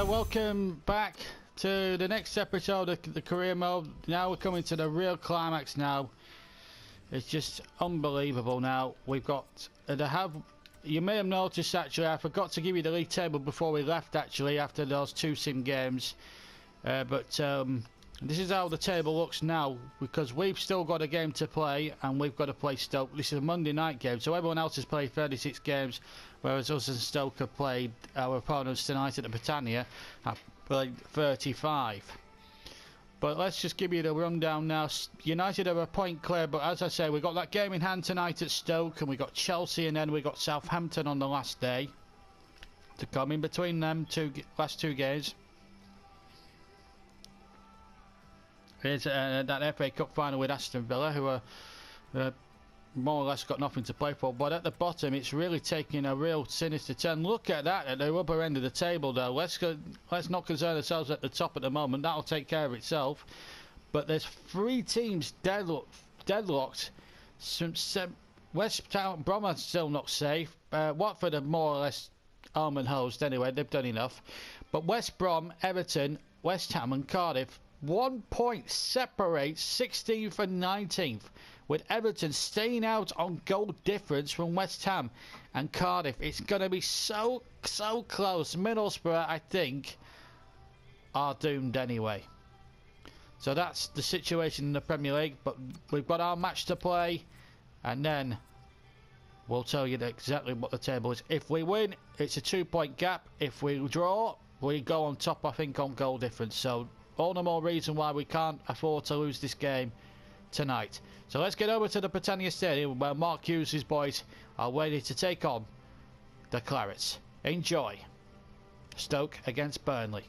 welcome back to the next episode of the career mode. Now we're coming to the real climax now. It's just unbelievable now. We've got you may have noticed actually, I forgot to give you the league table before we left actually after those two sim games. This is how the table looks now, because we've still got a game to play and we've got to play Stoke. This is a Monday night game, so everyone else has played 36 games, whereas us and Stoke have played, our opponents tonight at the Brittannia have played 35. But let's just give you the rundown now. United are a point clear, but as I say, we've got that game in hand tonight at Stoke, and we've got Chelsea, and then we've got Southampton on the last day to come in between them last two games. Here's that FA Cup final with Aston Villa, who are more or less got nothing to play for. But at the bottom, it's really taking a real sinister turn. Look at that at the upper end of the table, though. Let's not concern ourselves at the top at the moment. That'll take care of itself. But there's three teams deadlocked. West Brom are still not safe. Watford are more or less arm and hosed anyway. They've done enough. But West Brom, Everton, West Ham and Cardiff, 1 point separates 16th and 19th, with Everton staying out on goal difference from West Ham and Cardiff. It's going to be so close. Middlesbrough, I think, are doomed anyway. So that's the situation in the Premier League, but we've got our match to play, and then we'll tell you exactly what the table is. If we win, it's a 2 point gap. If we draw, we go on top, I think, on goal difference. So all the more reason why we can't afford to lose this game tonight. So let's get over to the Brittannia Stadium where Mark Hughes' boys are ready to take on the Clarets. Enjoy. Stoke against Burnley.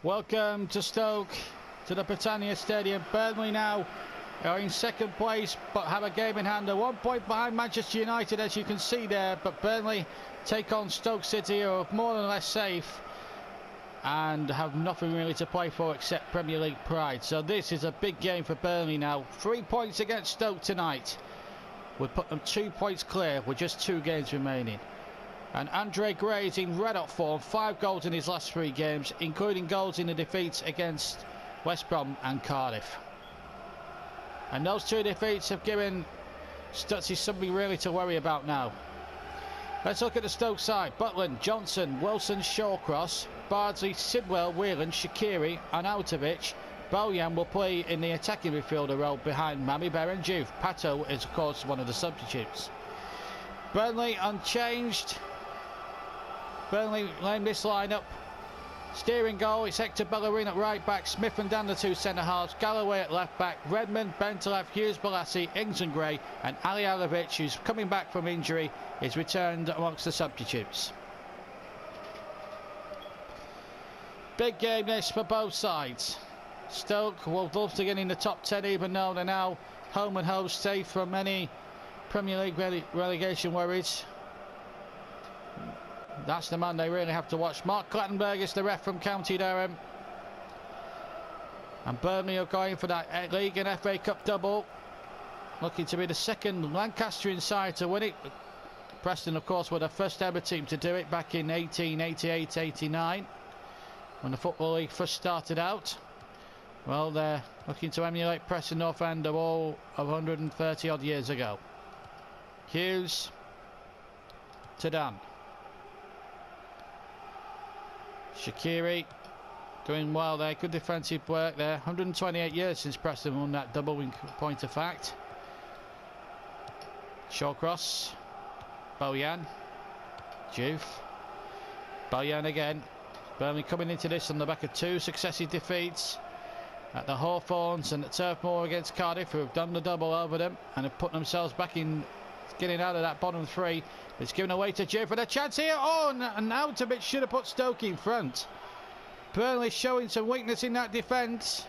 Welcome to Stoke, to the Brittannia Stadium. Burnley now are in second place, but have a game in hand. They're 1 point behind Manchester United, as you can see there. But Burnley take on Stoke City, who are more or less safe and have nothing really to play for except Premier League pride. So this is a big game for Burnley now. 3 points against Stoke tonight would put them 2 points clear with just 2 games remaining. And Andre Gray is in red hot form, 5 goals in his last 3 games, including goals in the defeats against West Brom and Cardiff. And those 2 defeats have given Stutzy something really to worry about now. Let's look at the Stoke side. Butland, Johnson, Wilson, Shawcross, Bardsley, Sidwell, Whelan, Shaqiri, Arnautovic. Bojan will play in the attacking midfielder role behind Mami Bear and Juve. Pato is of course one of the substitutes. Burnley unchanged. Burnley laying this lineup. Steering goal, it's Hector Bellerin at right back, Smith and Dan the 2 centre halves, Galloway at left back, Redmond, Bentaleb, Hughes, Balassi, Ings and Gray, and Ali Alavic, who's coming back from injury, is returned amongst the substitutes. Big game this for both sides. Stoke will love to get in the top 10, even though they're now home and host, safe from any Premier League relegation worries. That's the man they really have to watch. Mark Clattenburg is the ref from County Durham. And Burnley are going for that League and FA Cup double. Looking to be the second Lancastrian side to win it. Preston, of course, were the first ever team to do it back in 1888-89, when the Football League first started out. Well, they're looking to emulate Preston North End of all of 130 odd years ago. Hughes to Dan. Shaqiri doing well there, good defensive work there. 128 years since Preston won that double in point of fact. Shawcross, Bojan, Juve, Bojan again. Burnley coming into this on the back of 2 successive defeats at the Hawthorns and at Turf Moor against Cardiff, who have done the double over them and have put themselves back in, getting out of that bottom 3. It's given away to Juve for the chance here. Oh, and Arnautovic should have put Stoke in front. Burnley showing some weakness in that defence.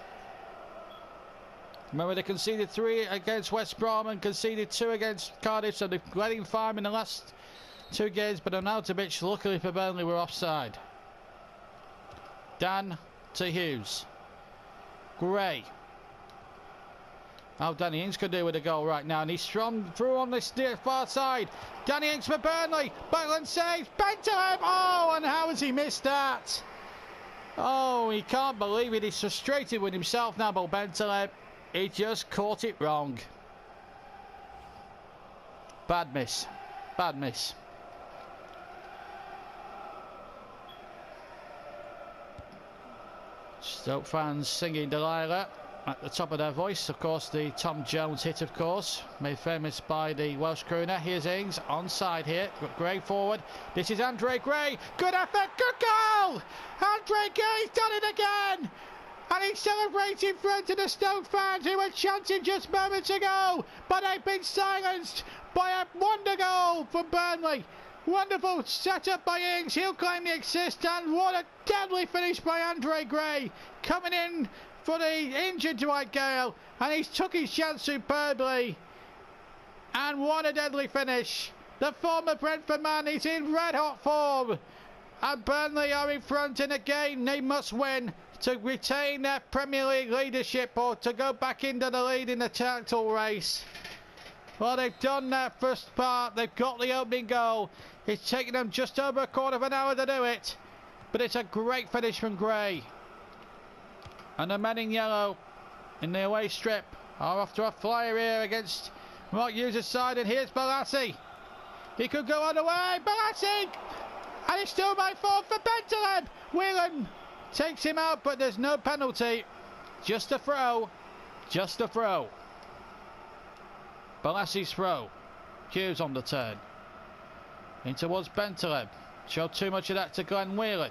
Remember, they conceded 3 against West Brom and conceded 2 against Cardiff, so they've let him 5 in the last 2 games, but Arnautovic, luckily for Burnley, were offside. Dan to Hughes. Gray. How Danny Ings could do with a goal right now, and he's strong through on this near far side. Danny Ings for Burnley. Butland saves. Bentaleb. Oh, and how has he missed that? Oh, he can't believe it. He's frustrated with himself now, but Bentaleb, he just caught it wrong. Bad miss. Bad miss. Stoke fans singing Delilah at the top of their voice. Of course, the Tom Jones hit, of course, made famous by the Welsh crooner. Here's Ings onside here. Got Gray forward. This is Andre Gray. Good effort. Good goal. Andre Gray's done it again. And he's celebrating in front of the Stoke fans who were chanting just moments ago. But they've been silenced by a wonder goal from Burnley. Wonderful setup by Ings. He'll claim the assist, and what a deadly finish by Andre Gray, coming in for the injured Dwight Gale, and he's took his chance superbly. And what a deadly finish. The former Brentford man is in red hot form, and Burnley are in front, and again they must win to retain their Premier League leadership or to go back into the lead in the title race. Well, they've done their first part. They've got the opening goal. It's taken them just over a quarter of an hour to do it. But it's a great finish from Gray. And the men in yellow in the away strip are off to a flyer here against Mark Hughes' side. And here's Balassi. He could go on the way. Balassi! And it's still by fall for Bentaleb. Whelan takes him out, but there's no penalty. Just a throw. Just a throw. Balassi's throw. Hughes on the turn. In towards Bentaleb. Showed too much of that to Glenn Whelan.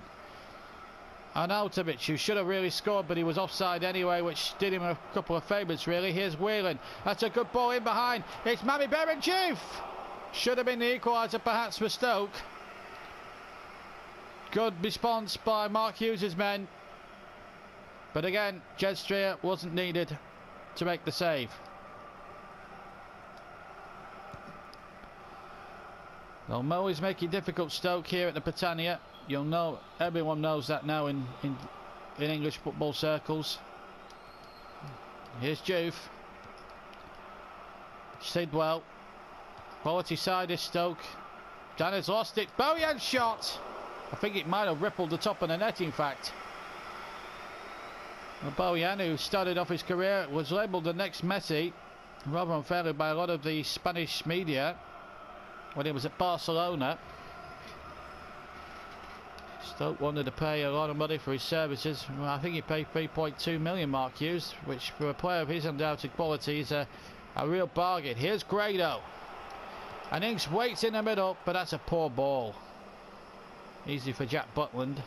And Altovich, who should have really scored, but he was offside anyway, which did him a couple of favours really. Here's Whelan. That's a good ball in behind. It's Mami Berenjev. Should have been the equaliser perhaps for Stoke. Good response by Mark Hughes' men. But again, Jed Streer wasn't needed to make the save. Well, Mo is making difficult Stoke here at the Brittannia. You'll know, everyone knows that now in English football circles. Here's Juve. Sidwell. Quality side is Stoke. Dan has lost it. Bojan's shot. I think it might have rippled the top of the net, in fact. Well, Bojan, who started off his career, was labelled the next Messi, rather unfairly by a lot of the Spanish media, when he was at Barcelona. Stoke wanted to pay a lot of money for his services. Well, I think he paid 3.2 million, Mark Hughes, which for a player of his undoubted quality is a real bargain. Here's Grado. And Ings waits in the middle, but that's a poor ball. Easy for Jack Butland.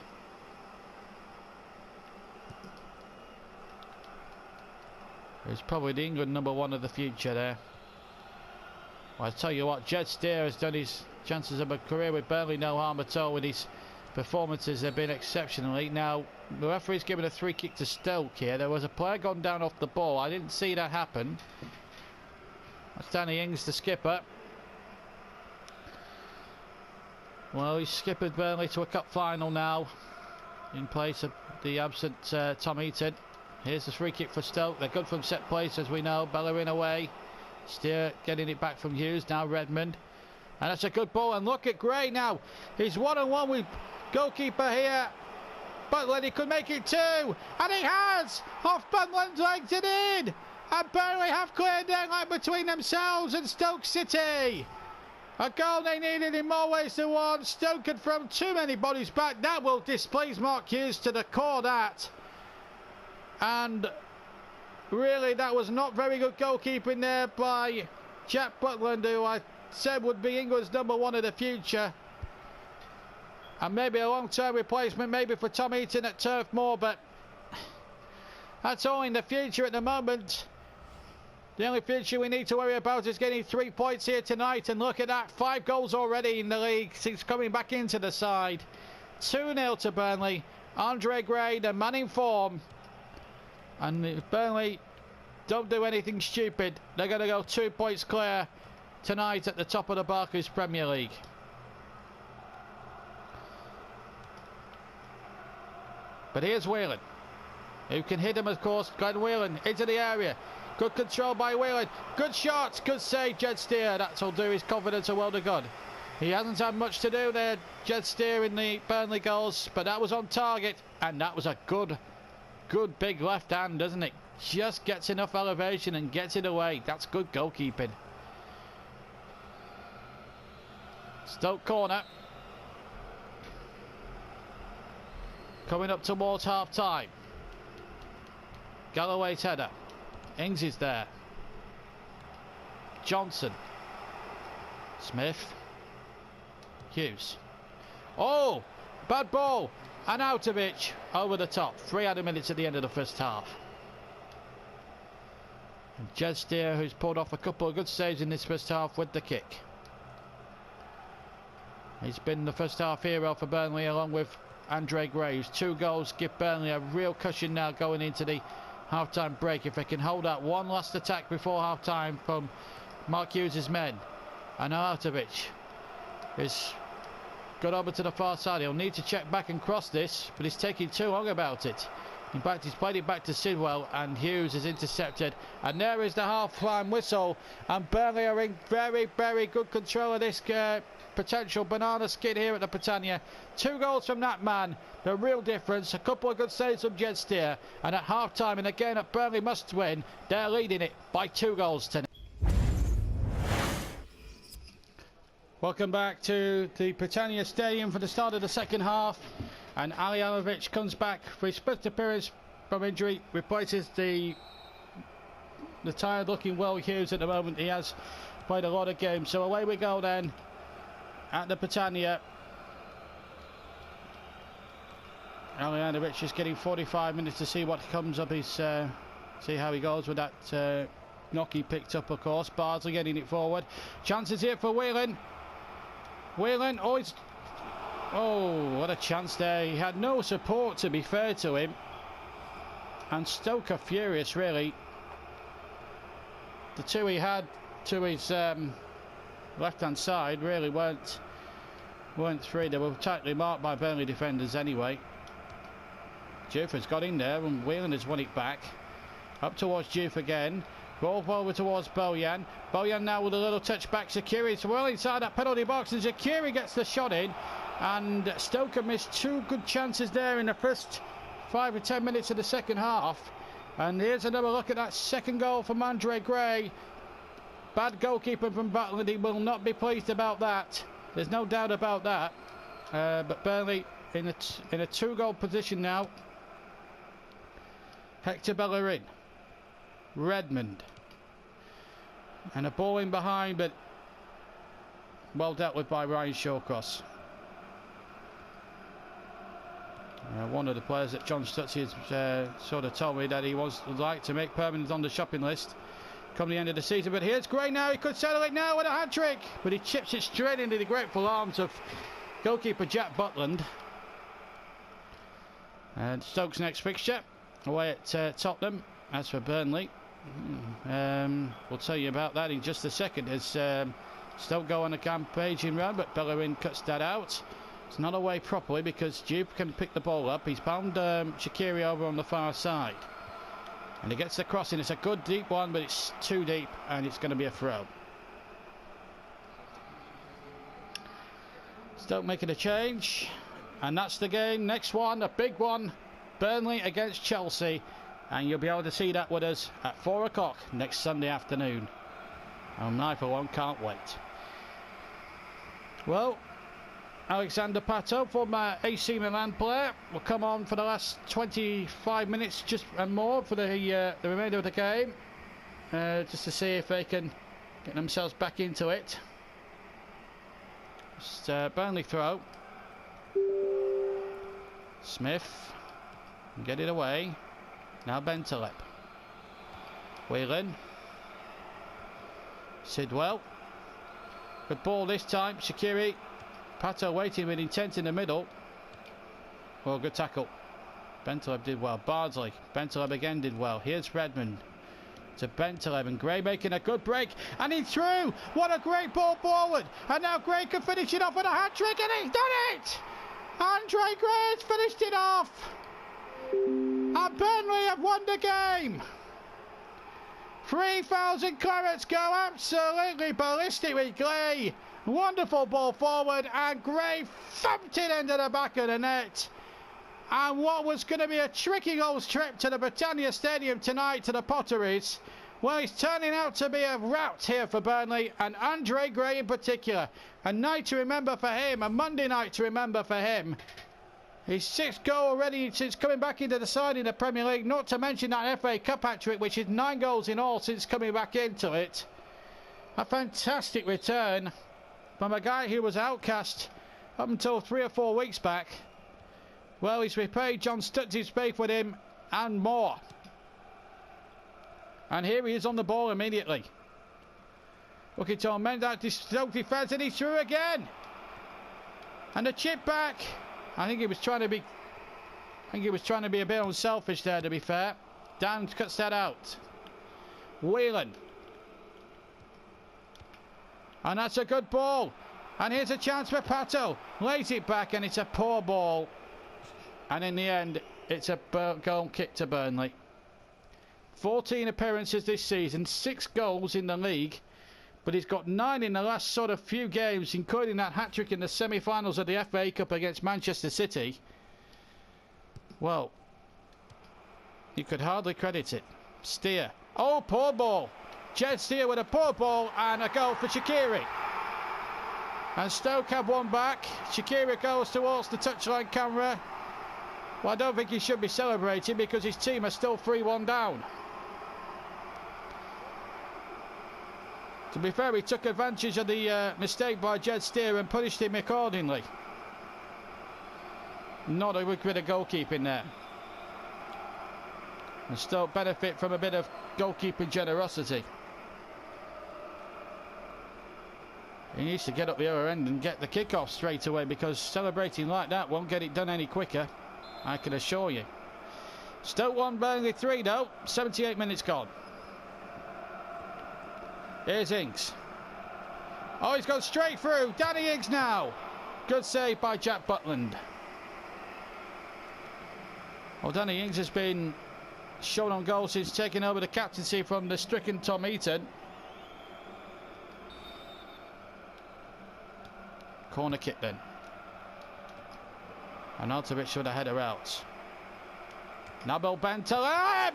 He's probably the England #1 of the future there. Well, I tell you what, Jed Steer has done his chances of a career with Burnley no harm at all with his performances. They've been exceptionally. Now, the referee's given a free kick to Stoke here. There was a player gone down off the ball. I didn't see that happen. That's Danny Ings, the skipper. Well, he's skippered Burnley to a cup final now in place of the absent Tom Eaton. Here's the free kick for Stoke. They're good from set place, as we know. Bellerin away. Steer getting it back from Hughes. Now Redmond. And that's a good ball. And look at Gray now. He's one-on-one with goalkeeper here. Butland, he could make it two. And he has! Off Butland's legs and in! And Burnley have cleared their line between themselves and Stoke City. A goal they needed in more ways than one. Stoke had thrown too many bodies back. That will displease Mark Hughes to the core, that. And really, that was not very good goalkeeping there by Jack Butland, who I said would be England's #1 of the future. And maybe a long-term replacement, maybe for Tom Eaton at Turf Moor, but that's all in the future at the moment. The only future we need to worry about is getting 3 points here tonight. And look at that, 5 goals already in the league since coming back into the side. 2-0 to Burnley. Andre Gray, the man in form. And if Burnley don't do anything stupid, they're going to go 2 points clear tonight at the top of the Barclays Premier League. But here's Whelan, who can hit him, of course. Glenn Whelan into the area. Good control by Whelan. Good shot. Good save, Jed Steer. That'll do his confidence a world of good. He hasn't had much to do there, Jed Steer, in the Burnley goals, but that was on target, and that was a good big left hand, doesn't it? Just gets enough elevation and gets it away. That's good goalkeeping. Stoke corner. Coming up towards half time. Galloway's header. Ings is there. Johnson. Smith. Hughes. Oh, bad ball. Arnautovic over the top. 300 minutes at the end of the first half. And Jed Steer, who's pulled off a couple of good saves in this first half with the kick. He's been the first half hero for Burnley, along with Andre Graves. 2 goals give Burnley a real cushion now going into the half-time break. If they can hold out one last attack before half-time from Mark Hughes' men. And Arnautovic is got over to the far side. He'll need to check back and cross this, but he's taking too long about it. In fact, he's played it back to Sidwell, and Hughes is intercepted. And there is the half-time whistle, and Burnley are in very, very good control of this potential banana skid here at the Brittannia. 2 goals from that man, the real difference. A couple of good saves from Jed Steer, and at half-time, and again at Burnley must win, they're leading it by 2 goals tonight. Welcome back to the Brittannia Stadium for the start of the second half, and Alijanovic comes back for his first appearance from injury, replaces the tired looking Will Hughes at the moment. He has played a lot of games, so away we go then at the Brittannia. Alijanovic is getting 45 minutes to see what comes of his see how he goes with that knock he picked up, of course. Bardsley getting it forward. Chances here for Whelan. Whelan, oh, what a chance there. He had no support, to be fair to him. And Stoke are furious, really. The 2 he had to his left-hand side really weren't free. They were tightly marked by Burnley defenders anyway. Jufa's got in there, and Whelan has won it back. Up towards Jufa again. Ball over towards Bojan. Bojan now with a little touch back. Shaqiri is well inside that penalty box, and Shaqiri gets the shot in. And Stoke have missed 2 good chances there in the first 5 or 10 minutes of the second half. And here's another look at that second goal from Andre Gray. Bad goalkeeper from Butland. He will not be pleased about that. There's no doubt about that. But Burnley in a 2-goal position now. Hector Bellerin. Redmond. And a ball in behind, but well dealt with by Ryan Shawcross. One of the players that John Stutzy has sort of told me that he would like to make permanent on the shopping list come the end of the season. But here's Gray now. He could settle it now with a hat-trick, but he chips it straight into the grateful arms of goalkeeper Jack Butland. And Stoke's next fixture away at Tottenham. As for Burnley, we'll tell you about that in just a second as Stoke go on a campaigning run, but Bellerin cuts that out. It's not away properly because Jupe can pick the ball up. He's bound Shaqiri over on the far side, and he gets the crossing. It's a good deep one, but it's too deep, and it's going to be a throw. Stoke making a change, and that's the game. Next one, a big one, Burnley against Chelsea. And you'll be able to see that with us at 4 o'clock next Sunday afternoon. And I, for one, can't wait. Well, Alexander Pato, former AC Milan player, will come on for the last 25 minutes just and more for the remainder of the game. Just to see if they can get themselves back into it. Just Burnley throw. Smith. Get it away. Now Bentaleb. Whelan. Sidwell. Good ball this time. Shaqiri. Pato waiting with intent in the middle. Well, good tackle. Bentaleb did well. Bardsley. Bentaleb again did well. Here's Redmond. To Bentaleb, and Gray making a good break. And he's through. What a great ball forward. And now Gray can finish it off with a hat-trick, and he's done it! Andre Gray has finished it off. And Burnley have won the game. 3,000 Clarets go absolutely ballistic with Gray. Wonderful ball forward, and Gray thumped it into the back of the net. And what was going to be a tricky old trip to the Brittannia Stadium tonight to the Potteries, well, it's turning out to be a rout here for Burnley, and Andre Gray in particular. A night to remember for him, a Monday night to remember for him. His 6th goal already since coming back into the side in the Premier League, not to mention that FA Cup hat-trick, which is 9 goals in all since coming back into it. A fantastic return from a guy who was outcast up until 3 or 4 weeks back. Well, he's repaid John Stutz's faith with him and more. And here he is on the ball immediately. Looking to amend that defence, and he's through again. And the chip back. I think he was trying to be a bit unselfish there, to be fair. Dan cuts that out. Whelan. And that's a good ball. And here's a chance for Pato. Lays it back, and it's a poor ball. And in the end, it's a goal kick to Burnley. 14 appearances this season, 6 goals in the league, but he's got 9 in the last sort of few games, including that hat-trick in the semi-finals of the FA Cup against Manchester City. Well, you could hardly credit it. Steer. Oh, poor ball. Jed Steer with a poor ball, and a goal for Shaqiri. And Stoke have one back. Shaqiri goes towards the touchline camera. Well, I don't think he should be celebrating because his team are still 3-1 down. To be fair, he took advantage of the mistake by Jed Steer and punished him accordingly. Not a good bit of goalkeeping there. And still benefit from a bit of goalkeeping generosity. He needs to get up the other end and get the kick-off straight away, because celebrating like that won't get it done any quicker, I can assure you. Stoke 1, Burnley 3 though. 78 minutes gone. Here's Ings. Oh, he's gone straight through. Danny Ings now. Good save by Jack Butland. Well, Danny Ings has been shown on goal since taking over the captaincy from the stricken Tom Eaton. Corner kick then. Arnautovic with a header out. Nabil Bentaleb!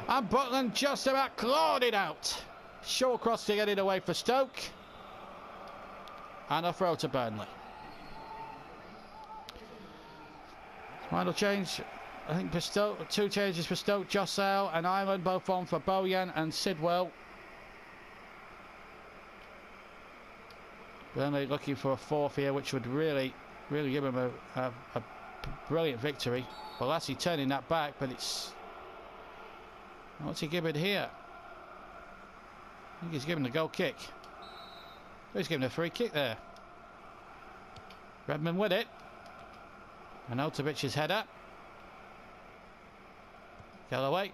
And Butland just about clawed it out. Shawcross to get it away for Stoke. And a throw to Burnley. Final change, I think, for Stoke. 2 changes for Stoke. Jossel and Ireland both on for Bojan and Sidwell. Burnley looking for a 4th here, which would really give him a brilliant victory. Balassi turning that back, but it's... What's he giving here? I think he's giving a goal kick. He's giving a free kick there. Redmond with it. Arnautovic's header. Galloway.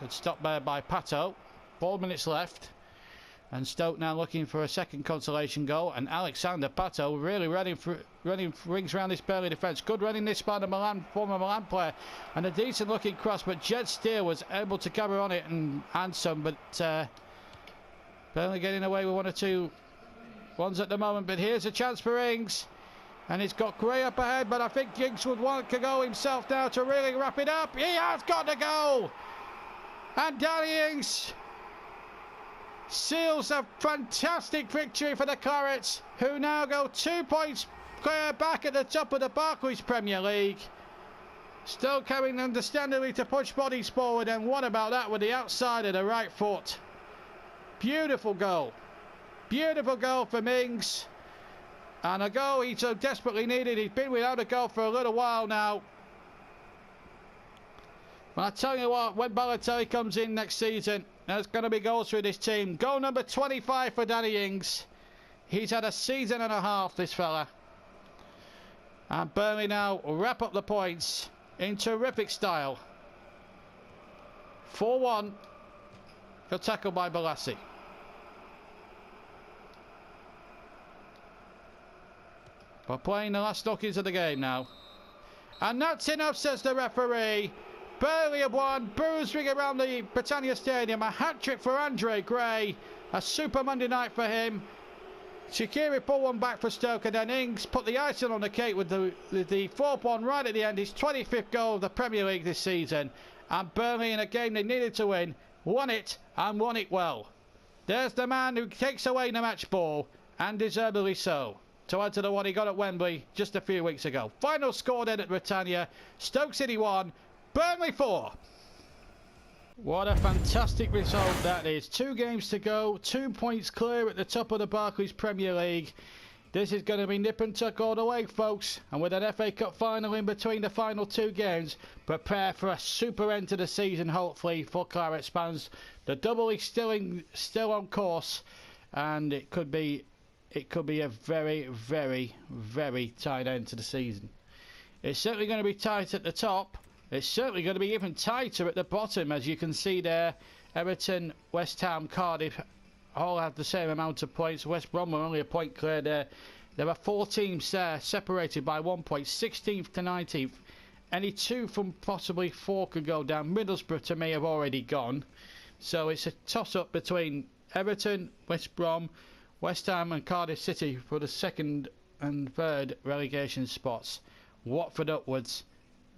Good stop there by Pato. 4 minutes left. And Stoke now looking for a second consolation goal. And Alexander Pato really running rings around this Burnley defence. Good running this by the former Milan player. And a decent looking cross. But Jed Steer was able to cover on it and some. But Burnley getting away with 1 or 2 ones at the moment. But here's a chance for Ings. And he's got Gray up ahead. But I think Ings would want to go himself now to really wrap it up. He has got to go. And Danny Ings seals a fantastic victory for the Clarets, who now go 2 points clear back at the top of the Barclays Premier League. Still coming understandably to push bodies forward, and what about that with the outside of the right foot? Beautiful goal. Beautiful goal for Mings. And a goal he so desperately needed. He's been without a goal for a little while now. But I tell you what, when Balotelli comes in next season, there's going to be goals through this team. Goal number 25 for Danny Ings. He's had a season and a half, this fella. And Burnley now wrap up the points in terrific style. 4-1. Good tackle by Balassi. We're playing the last knockings of the game now. And that's enough, says the referee. Burnley have won. Boos ring around the Brittannia Stadium. A hat-trick for Andre Gray. A super Monday night for him. Shaqiri pulled one back for Stoke, and then Ings put the icing on the cake with the 4th right at the end. His 25th goal of the Premier League this season. And Burnley, in a game they needed to win, won it and won it well. There's the man who takes away the match ball, and deservedly so, to add to the one he got at Wembley just a few weeks ago. Final score then at Brittannia. Stoke City 1, Burnley 4. What a fantastic result that is. 2 games to go, 2 points clear at the top of the Barclays Premier League. This is going to be nip and tuck all the way, folks. And with an FA Cup final in between the final 2 games, prepare for a super end to the season, hopefully, for Clarets fans. The double is still on course, and it could be a very, very, very tight end to the season. It's certainly going to be tight at the top. It's certainly going to be even tighter at the bottom, as you can see there. Everton, West Ham, Cardiff all have the same amount of points. West Brom are only a point clear there. There are 4 teams there separated by 1 point, 16th to 19th. Any 2 from possibly 4 could go down. Middlesbrough to me have already gone. So it's a toss-up between Everton, West Brom, West Ham and Cardiff City for the 2nd and 3rd relegation spots. Watford upwards.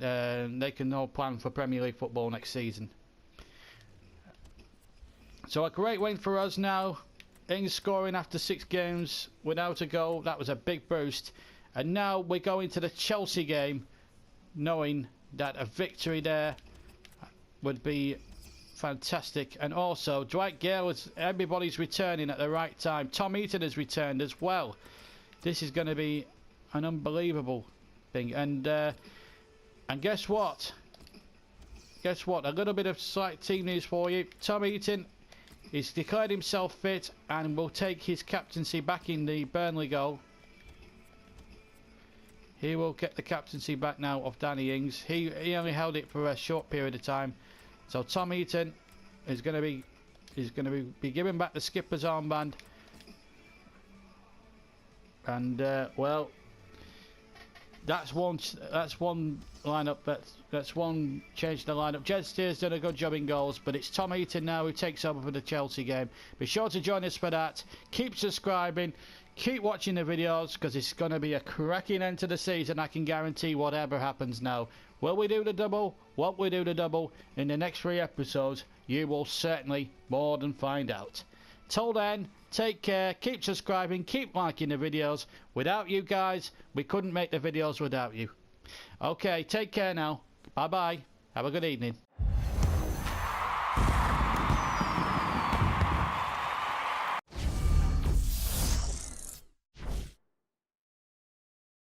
They can all plan for Premier League football next season. So a great win for us now. Ings scoring after 6 games without a goal. That was a big boost. And now we're going to the Chelsea game, knowing that a victory there would be fantastic. And also Dwight Gale, everybody's returning at the right time. Tom Eaton has returned as well. This is going to be an unbelievable thing. And guess what? Guess what? A little bit of slight team news for you. Tom Eaton is declared himself fit and will take his captaincy back in the Burnley goal. He will get the captaincy back now of Danny Ings. He only held it for a short period of time. So Tom Eaton is going to be given back the skipper's armband. And well, that's one lineup. That's one change in the lineup. Jed Steer's done a good job in goals, but it's Tom Eaton now who takes over for the Chelsea game. Be sure to join us for that. Keep subscribing. Keep watching the videos, because it's going to be a cracking end to the season. I can guarantee whatever happens now. Will we do the double? Won't we do the double? In the next 3 episodes, you will certainly more than find out. Till then, take care, keep subscribing, keep liking the videos. Without you guys, we couldn't make the videos without you. Okay, take care now. Bye bye. Have a good evening.